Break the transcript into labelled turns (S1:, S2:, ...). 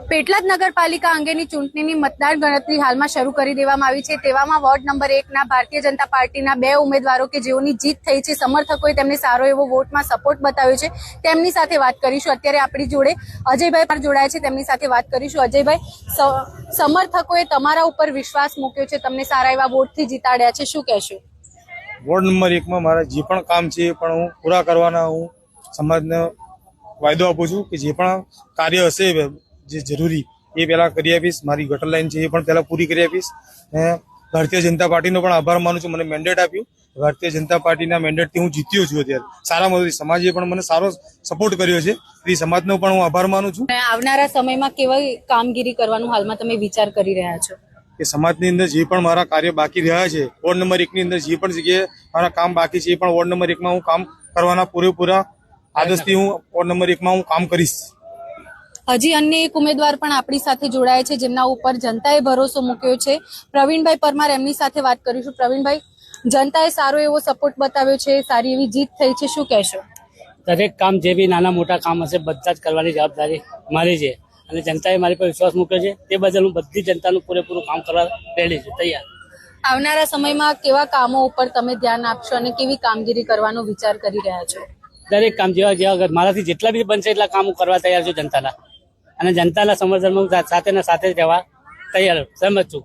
S1: પેટલાદ નગરપાલિકા અંગેની ચૂંટણીની મતદાર ગણતરી હાલમાં શરૂ કરી દેવામાં આવી છે। તેવામાં વોર્ડ નંબર 1 ના ભારતીય જનતા પાર્ટીના 2 ઉમેદવારો કે જેઓની જીત થઈ છે, સમર્થકોએ તેમને સારો એવો વોટમાં સપોર્ટ બતાવ્યો છે, તેમની સાથે વાત કરીશું। અત્યારે આપણી જોડે અજયભાઈ પણ જોડાયા છે, તેમની સાથે વાત કરીશું। અજયભાઈ, સમર્થકોએ તમારા ઉપર વિશ્વાસ મૂક્યો છે, તમને સારા એવા વોટથી જીતાડ્યા છે, શું કહેશો?
S2: વોર્ડ નંબર 1 માં મારા જે પણ કામ છે એ પણ હું પૂરા કરવાના હું સમાજને વાયદો આપું છું કે જે પણ કાર્ય હશે જે જરૂરી એ પહેલા કરી આપીશ। મારી ગટર લાઈન છે એ પણ પહેલા પૂરી કરી આપીશ। ભારતીય જનતા પાર્ટીનો પણ આભાર માનું છું, મને મેન્ડેટ આપ્યું। ભારતીય જનતા પાર્ટીના મેન્ડેટથી હું જીત્યો છું। અત્યારે સારામાં સમાજે પણ મને સારો સપોર્ટ કર્યો છે, એ સમાજનો પણ હું આભાર માનું છું।
S1: આવનારા સમયમાં કેવી કામગીરી કરવાનું હાલમાં તમે વિચાર કરી રહ્યા છો?
S2: કે સમાજની અંદર જે પણ મારા કાર્ય બાકી રહ્યા છે, વોર્ડ નંબર 1 ની અંદર જે પણ જગ્યાએ મારા કામ બાકી છે એ પણ વોર્ડ નંબર 1 માં હું કામ કરવાના પૂરેપૂરા આદર્શથી હું વોર્ડ નંબર 1 માં હું કામ કરીશ।
S1: હજી અન્ય એક ઉમેદવાર પણ આપણી સાથે જોડાયા છે, જેમના ઉપર જનતાએ ભરોસો મૂક્યો છે, પ્રવીણભાઈ પરમાર, એમની સાથે વાત કરીશું। પ્રવીણભાઈ, જનતાએ સારો એવો સપોર્ટ બતાવ્યો છે, સારી એવી જીત થઈ છે, શું કહેશો?
S3: દરેક કામ જે બી નાના મોટા કામ હશે બધા જ કરવાની જવાબદારી મારી છે અને જનતાએ મારી પર વિશ્વાસ મૂક્યો છે, તે બદલ હું બધી જનતાનું પૂરેપૂરું કામ કરવા રેડી છું, તૈયાર।
S1: આવનારા સમયમાં કેવા કામો ઉપર તમે ધ્યાન આપશો અને કેવી કામગીરી કરવાનો વિચાર કરી રહ્યા છો?
S3: દરેક કામ જેવા મારાથી જેટલા બી બનશે એટલા કામ હું કરવા તૈયાર છું જનતાના, અને જનતાના સમર્થનમાં સાથે રહેવા તૈયાર સમજ છું।